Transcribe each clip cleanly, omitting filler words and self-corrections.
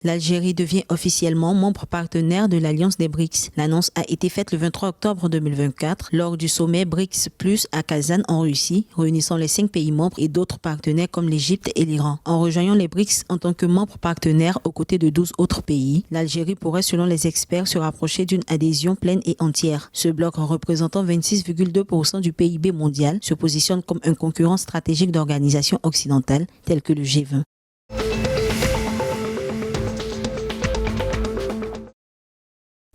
L'Algérie devient officiellement membre partenaire de l'Alliance des BRICS. L'annonce a été faite le 23 octobre 2024 lors du sommet BRICS Plus à Kazan en Russie, réunissant les 5 pays membres et d'autres partenaires comme l'Égypte et l'Iran. En rejoignant les BRICS en tant que membre partenaire aux côtés de 12 autres pays, l'Algérie pourrait, selon les experts, se rapprocher d'une adhésion pleine et entière. Ce bloc, représentant 26,2% du PIB mondial, se positionne comme un concurrent stratégique d'organisations occidentales telles que le G20.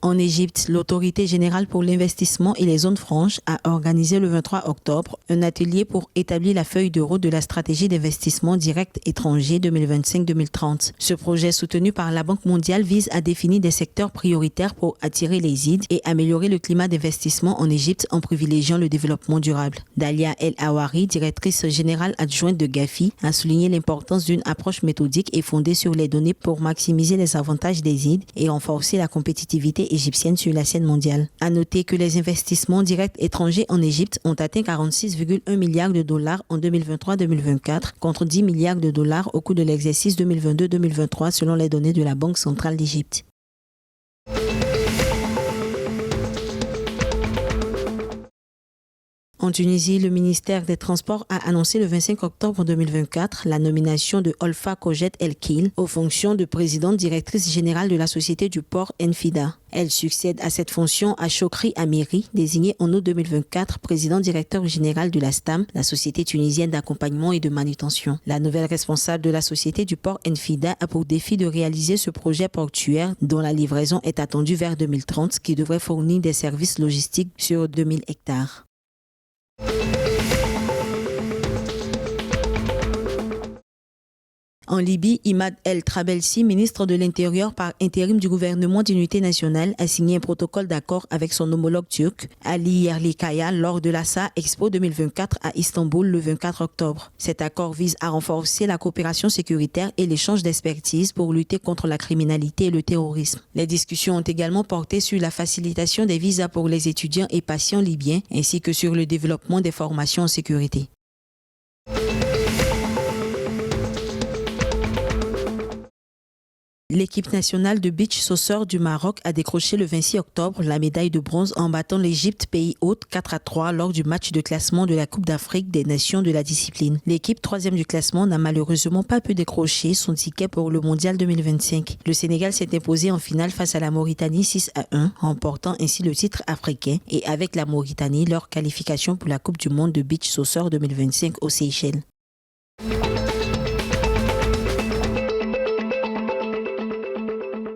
En Égypte, l'Autorité générale pour l'investissement et les zones franches a organisé le 23 octobre un atelier pour établir la feuille de route de la stratégie d'investissement direct étranger 2025-2030. Ce projet soutenu par la Banque mondiale vise à définir des secteurs prioritaires pour attirer les IDE et améliorer le climat d'investissement en Égypte en privilégiant le développement durable. Dalia El Awari, directrice générale adjointe de Gafi, a souligné l'importance d'une approche méthodique et fondée sur les données pour maximiser les avantages des IDE et renforcer la compétitivité égyptienne sur la scène mondiale. À noter que les investissements directs étrangers en Égypte ont atteint 46,1 milliards de dollars en 2023-2024 contre 10 milliards de dollars au cours de l'exercice 2022-2023 selon les données de la Banque centrale d'Égypte. En Tunisie, le ministère des Transports a annoncé le 25 octobre 2024 la nomination de Olfa Kojet El-Kil aux fonctions de présidente directrice générale de la société du port Enfida. Elle succède à cette fonction à Chokri Amiri, désigné en août 2024 président directeur général de la STAM, la société tunisienne d'accompagnement et de manutention. La nouvelle responsable de la société du port Enfida a pour défi de réaliser ce projet portuaire dont la livraison est attendue vers 2030 qui devrait fournir des services logistiques sur 2000 hectares. En Libye, Imad El Trabelsi, ministre de l'Intérieur par intérim du gouvernement d'unité nationale, a signé un protocole d'accord avec son homologue turc, Ali Yerlikaya, lors de la SA Expo 2024 à Istanbul le 24 octobre. Cet accord vise à renforcer la coopération sécuritaire et l'échange d'expertise pour lutter contre la criminalité et le terrorisme. Les discussions ont également porté sur la facilitation des visas pour les étudiants et patients libyens, ainsi que sur le développement des formations en sécurité. L'équipe nationale de beach soccer du Maroc a décroché le 26 octobre la médaille de bronze en battant l'Égypte, pays hôte, 4-3 lors du match de classement de la Coupe d'Afrique des Nations de la discipline. L'équipe 3e du classement n'a malheureusement pas pu décrocher son ticket pour le Mondial 2025. Le Sénégal s'est imposé en finale face à la Mauritanie 6-1, remportant ainsi le titre africain et avec la Mauritanie leur qualification pour la Coupe du monde de beach soccer 2025 aux Seychelles.